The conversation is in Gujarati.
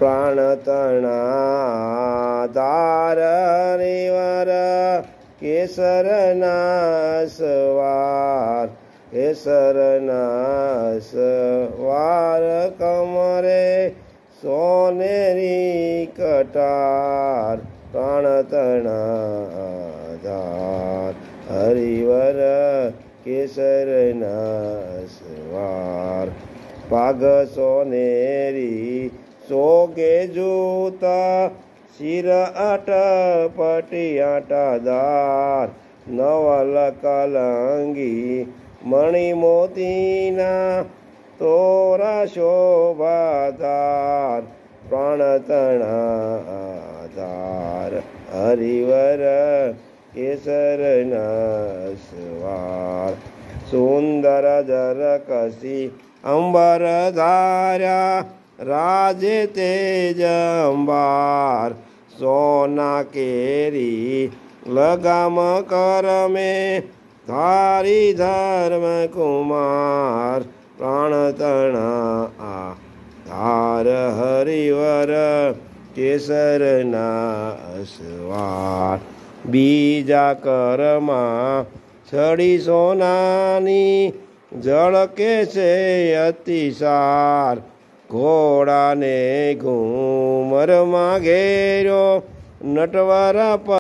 પ્રાણ તણાધાર હરિવર કેસરના સવાર કેસરના સવાર કમરે સોનેરી કટાર પ્રાણ તણાધાર હરિવર કેસરના સવાર પાગ સોનેરી સોગે જૂતા શિર અટપટી આટાદાર નવલ કલંગી મણિ મોતીના તોરા શોભાધાર પ્રાણ તણાધાર હરિવર કેસરના સવાર સુંદર જરકસી અંબર ધાર્યા રાજે તેજ અંબાર સોના કેરી લગામ કરમે ધારી ધર્મ કુમાર પ્રાણ તણાધાર હરિવર કેસરના સવાર બીજા કરમાં છડી સોનાની ઝળકે છે અતિસાર ઘોડાને ઘૂમરમાં ઘેર્યો નટવર